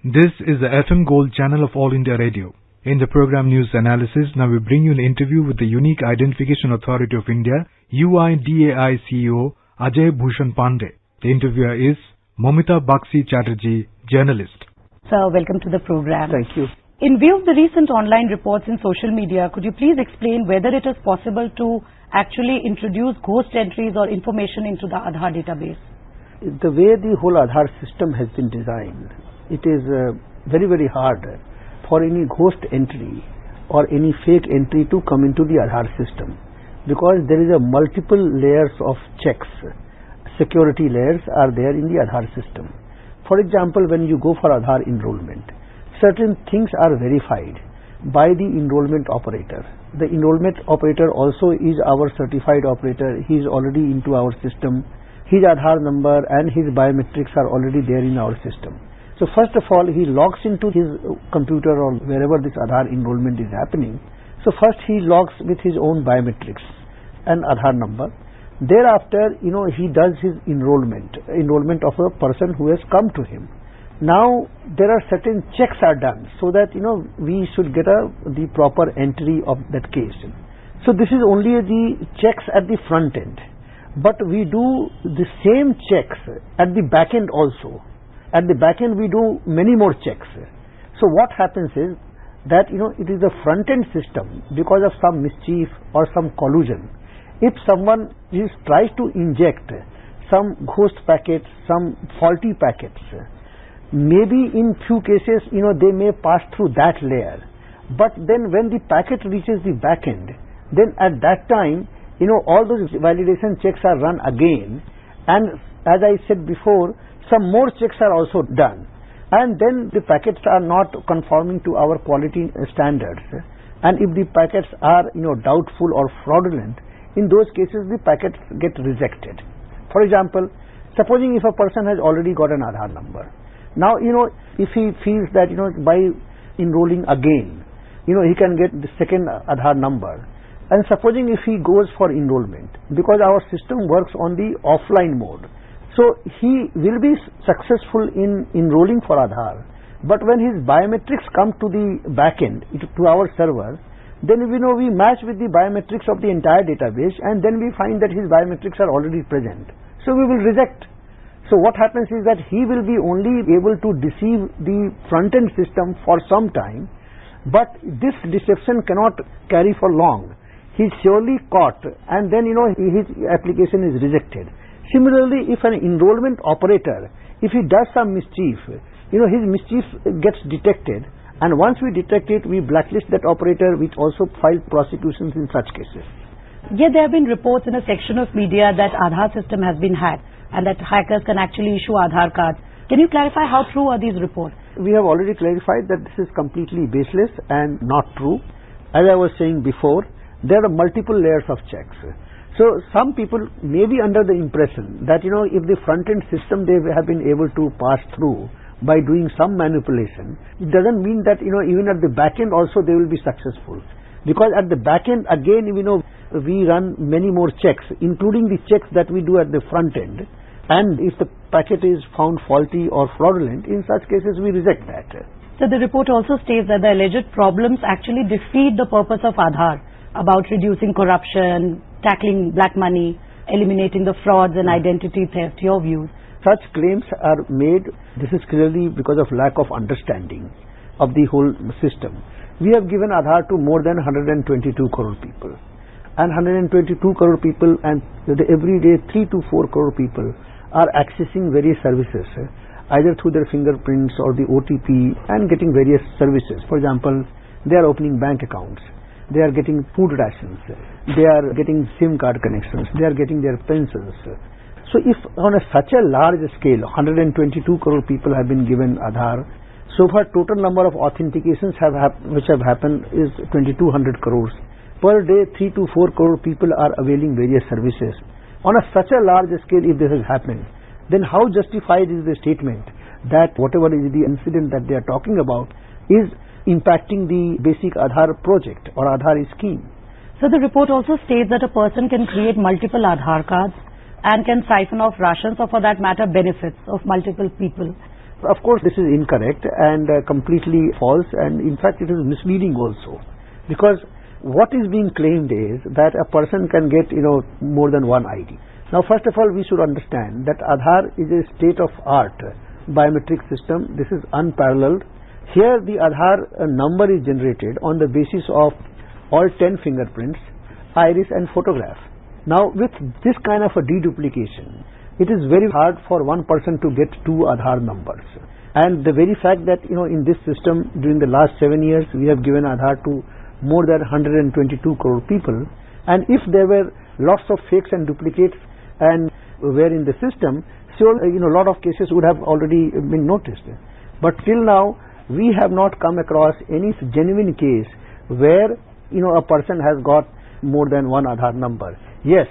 This is the FM Gold channel of All India Radio. In the program News Analysis, now we bring you an interview with the Unique Identification Authority of India, UIDAI CEO Ajay Bhushan Pandey. The interviewer is Momita Bakshi Chatterjee, journalist. Sir, welcome to the program. Thank you. In view of the recent online reports in social media, could you please explain whether it is possible to actually introduce ghost entries or information into the Aadhaar database? The way the whole Aadhaar system has been designed, it is very, very hard for any ghost entry or any fake entry to come into the Aadhaar system, because there is a multiple layers of checks. Security layers are there in the Aadhaar system. For example, when you go for Aadhaar enrollment, certain things are verified by the enrollment operator. The enrollment operator also is our certified operator. He is already into our system. His Aadhaar number and his biometrics are already there in our system. So first of all, he logs into his computer or wherever this Aadhaar enrollment is happening. So first he logs with his own biometrics and Aadhaar number. Thereafter, he does his enrollment of a person who has come to him. Now there are certain checks are done so that we should get the proper entry of that case. So this is only the checks at the front end, but we do the same checks at the back end also. At the back end we do many more checks. So what happens is that it is a front end system. Because of some mischief or some collusion, if someone tries to inject some ghost packets, some faulty packets, maybe in few cases they may pass through that layer, but then when the packet reaches the back end, then at that time all those validation checks are run again, and as I said before, some more checks are also done, and then the packets are not conforming to our quality standards, and if the packets are doubtful or fraudulent, in those cases the packets get rejected. For example, supposing if a person has already got an Aadhaar number, now if he feels that by enrolling again he can get the second Aadhaar number, and supposing if he goes for enrollment, because our system works on the offline mode, so he will be successful in enrolling for Aadhaar, but when his biometrics come to the back end, to our server, then we match with the biometrics of the entire database, and then we find that his biometrics are already present, so we will reject. So what happens is that he will be only able to deceive the front-end system for some time, but this deception cannot carry for long. He is surely caught, and then his application is rejected. Similarly, if an enrollment operator, if he does some mischief, his mischief gets detected, and once we detect it, we blacklist that operator, which also file prosecutions in such cases. Yet there have been reports in a section of media that Aadhaar system has been hacked, and that hackers can actually issue Aadhaar cards. Can you clarify how true are these reports? We have already clarified that this is completely baseless and not true. As I was saying before, there are multiple layers of checks. So some people may be under the impression that if the front-end system they have been able to pass through by doing some manipulation, it doesn't mean that even at the back end also they will be successful. Because at the back end again we run many more checks, including the checks that we do at the front end, and if the packet is found faulty or fraudulent, in such cases we reject that. So the report also states that the alleged problems actually defeat the purpose of Aadhaar, about reducing corruption, tackling black money, eliminating the frauds and identity theft. Your views? Such claims are made. This is clearly because of lack of understanding of the whole system. We have given Aadhaar to more than 122 crore people, and 122 crore people, and every day 3 to 4 crore people are accessing various services, either through their fingerprints or the OTP, and getting various services. For example, they are opening bank accounts, they are getting food rations, they are getting SIM card connections, they are getting their pensions. So if on such a large scale 122 crore people have been given Aadhaar, so far total number of authentications which have happened is 2200 crores. Per day 3 to 4 crore people are availing various services. On such a large scale, if this has happened, then how justified is the statement that whatever is the incident that they are talking about is impacting the basic Aadhaar project or Aadhaar scheme? So the report also states that a person can create multiple Aadhaar cards and can siphon off rations or, for that matter, benefits of multiple people. Of course, this is incorrect and completely false, and in fact it is misleading also, because what is being claimed is that a person can get more than one ID. Now first of all, we should understand that Aadhaar is a state-of-art biometric system. This is unparalleled. Here the Aadhaar number is generated on the basis of all 10 fingerprints, iris and photograph. Now with this kind of a deduplication, it is very hard for one person to get two Aadhaar numbers. And the very fact that in this system during the last 7 years we have given Aadhaar to more than 122 crore people, and if there were lots of fakes and duplicates and were in the system, so a lot of cases would have already been noticed. But till now we have not come across any genuine case where a person has got more than one Aadhaar number. Yes,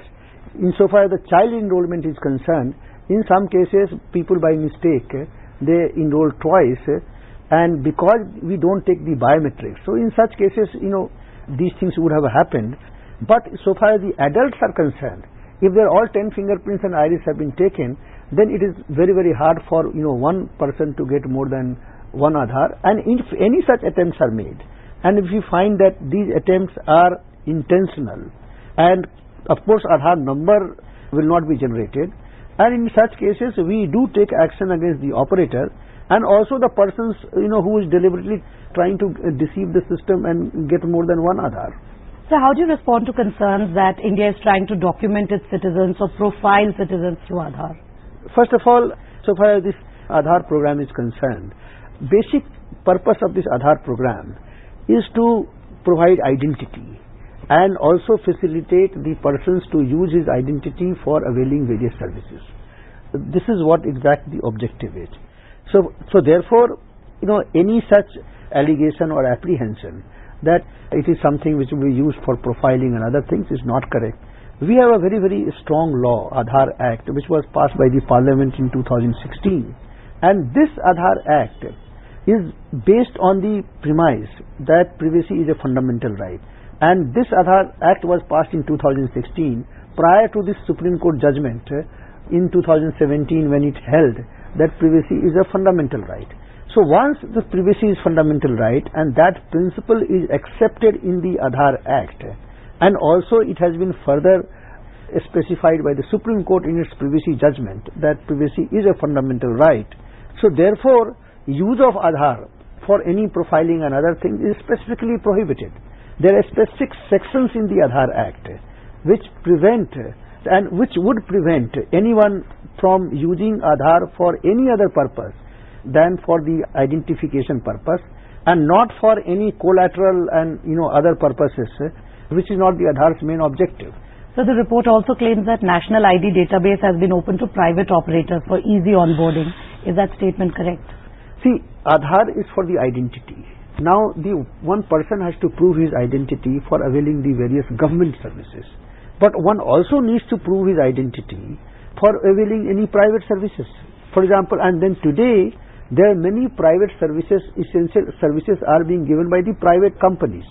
insofar as the child enrollment is concerned, in some cases people by mistake they enroll twice, and because we don't take the biometrics, so in such cases these things would have happened. But so far as the adults are concerned, if they're all 10 fingerprints and iris have been taken, then it is very, very hard for one person to get more than one Aadhaar. And if any such attempts are made, and if we find that these attempts are intentional, and of course Aadhaar number will not be generated, and in such cases we do take action against the operator and also the persons who is deliberately trying to deceive the system and get more than one Aadhaar. So how do you respond to concerns that India is trying to document its citizens or profile citizens through Aadhaar? First of all, so far as this Aadhaar program is concerned, basic purpose of this Aadhaar program is to provide identity and also facilitate the persons to use his identity for availing various services. This is what exactly the objective is. So therefore, any such allegation or apprehension that it is something which will be used for profiling and other things is not correct. We have a very, very strong law, Aadhaar Act, which was passed by the Parliament in 2016, and this Aadhaar Act is based on the premise that privacy is a fundamental right. And this Aadhaar Act was passed in 2016 prior to this Supreme Court judgment in 2017 when it held that privacy is a fundamental right. So once the privacy is fundamental right and that principle is accepted in the Aadhaar Act, and also it has been further specified by the Supreme Court in its privacy judgment that privacy is a fundamental right, so therefore use of Aadhaar for any profiling and other things is specifically prohibited. There are specific sections in the Aadhaar Act which prevent and which would prevent anyone from using Aadhaar for any other purpose than for the identification purpose, and not for any collateral and other purposes, which is not the Aadhaar's main objective. So the report also claims that national ID database has been opened to private operators for easy onboarding. Is that statement correct? See, Aadhaar is for the identity. Now the one person has to prove his identity for availing the various government services, but one also needs to prove his identity for availing any private services. For example, and then today there are many private services, essential services are being given by the private companies.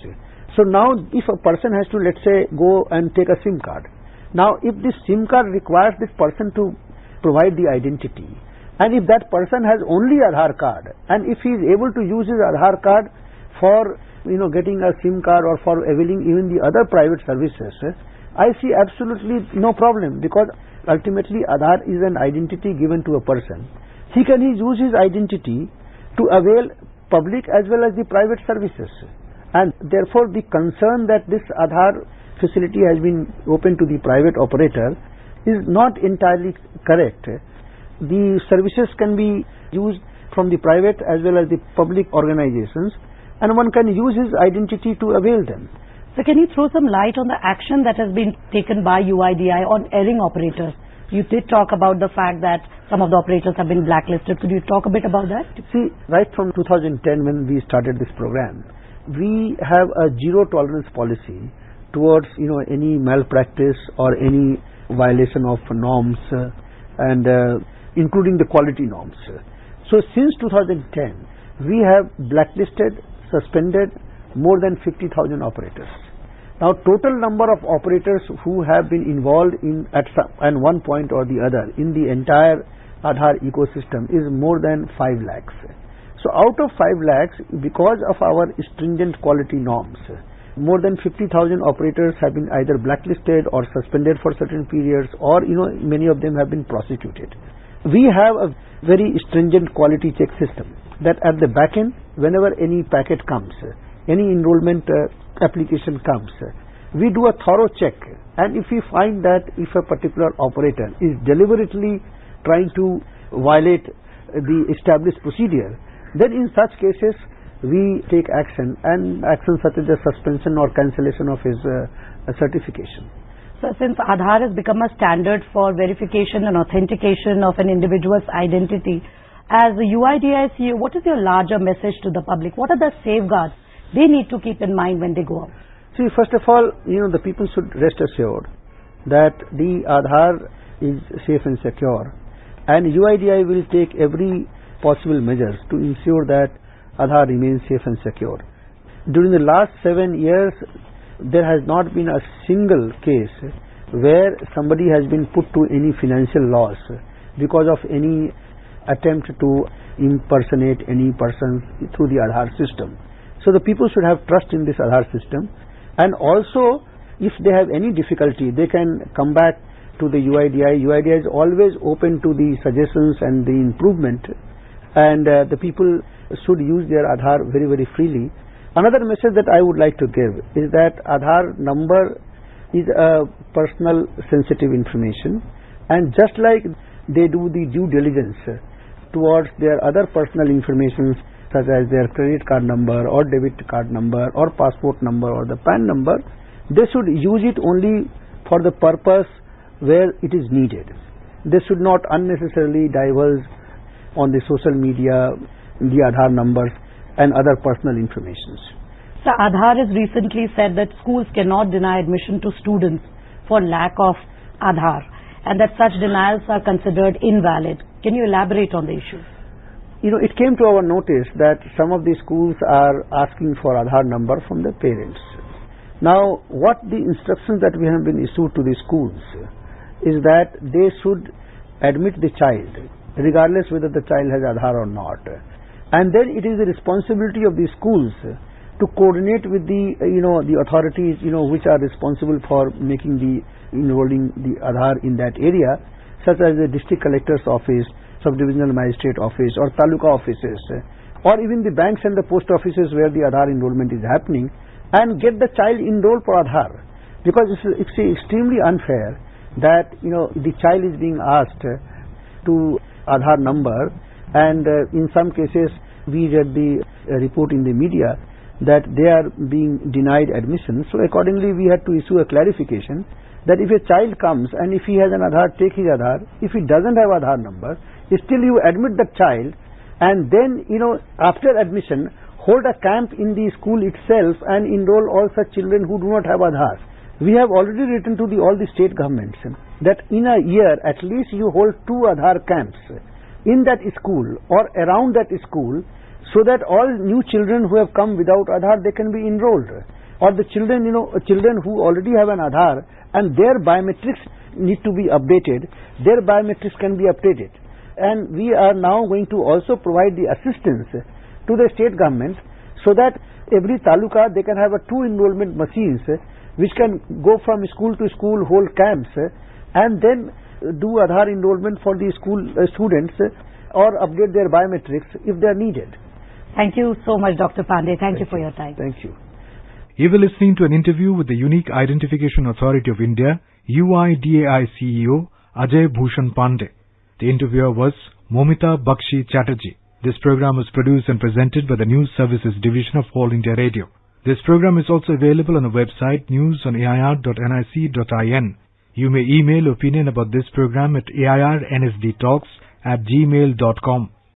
So now if a person has to, let's say, go and take a SIM card, now if this SIM card requires this person to provide the identity, and if that person has only Aadhaar card, and if he is able to use his Aadhaar card for getting a SIM card or for availing even the other private services, I see absolutely no problem, because ultimately Aadhaar is an identity given to a person. He can use his identity to avail public as well as the private services, and therefore the concern that this Aadhaar facility has been open to the private operator is not entirely correct. The services can be used from the private as well as the public organizations, and one can use his identity to avail them. So can you throw some light on the action that has been taken by UIDAI on erring operators? You did talk about the fact that some of the operators have been blacklisted. Could you talk a bit about that? See, right from 2010 when we started this program, we have a zero tolerance policy towards any malpractice or any violation of norms, and including the quality norms. So since 2010 we have blacklisted, suspended more than 50,000 operators. Now total number of operators who have been involved in at one point or the other in the entire Aadhaar ecosystem is more than 5 lakhs. So out of 5 lakhs, because of our stringent quality norms, more than 50,000 operators have been either blacklisted or suspended for certain periods, or many of them have been prosecuted. We have a very stringent quality check system that at the back end, whenever any packet comes, any enrollment application comes, we do a thorough check, and if we find that if a particular operator is deliberately trying to violate the established procedure, then in such cases we take action, and action such as the suspension or cancellation of his certification. So since Aadhaar has become a standard for verification and authentication of an individual's identity, as a UIDAI CEO, what is your larger message to the public? What are the safeguards they need to keep in mind when they go out? See, first of all, the people should rest assured that the Aadhaar is safe and secure, and UIDAI will take every possible measures to ensure that Aadhaar remains safe and secure. During the last 7 years, there has not been a single case where somebody has been put to any financial loss because of any attempt to impersonate any person through the Aadhaar system. So the people should have trust in this Aadhaar system, and also if they have any difficulty, they can come back to the UIDAI. UIDAI is always open to the suggestions and the improvement, and the people should use their Aadhaar very, very freely. Another message that I would like to give is that Aadhaar number is a personal sensitive information, and just like they do the due diligence towards their other personal information such as their credit card number or debit card number or passport number or the PAN number, they should use it only for the purpose where it is needed. They should not unnecessarily divulge on the social media the Aadhaar numbers and other personal information. So Aadhaar has recently said that schools cannot deny admission to students for lack of Aadhaar, and that such denials are considered invalid. Can you elaborate on the issue? It came to our notice that some of the schools are asking for Aadhaar number from the parents. Now, what the instructions that we have been issued to the schools is that they should admit the child, regardless whether the child has Aadhaar or not. And then it is the responsibility of the schools to coordinate with the the authorities which are responsible for making enrolling the Aadhaar in that area, such as the district collector's office, subdivisional magistrate office, or taluka offices, or even the banks and the post offices where the Aadhaar enrollment is happening, and get the child enrolled for Aadhaar. Because it's extremely unfair that the child is being asked to Aadhaar number, and in some cases we read the report in the media that they are being denied admission. So accordingly we had to issue a clarification that if a child comes and if he has an Aadhaar, take his Aadhaar. If he doesn't have Aadhaar number, still you admit the child, and then after admission hold a camp in the school itself and enroll all such children who do not have Aadhaar. We have already written to all the state governments that in a year at least you hold 2 Aadhaar camps in that school or around that school, so that all new children who have come without Aadhaar, they can be enrolled, or the children children who already have an Aadhaar and their biometrics need to be updated, their biometrics can be updated. And we are now going to also provide the assistance to the state government, so that every taluka they can have 2 enrollment machines which can go from school to school, hold camps, and then do Aadhaar enrollment for the school students or update their biometrics if they are needed. Thank you so much, Dr. Pandey. Thank you for your time. Thank you. You were listening to an interview with the Unique Identification Authority of India, UIDAI CEO, Ajay Bhushan Pandey. The interviewer was Momita Bakshi Chatterjee. This program was produced and presented by the News Services Division of All India Radio. This program is also available on the website news.air.nic.in. You may email opinion about this program at airnsdtalks@gmail.com.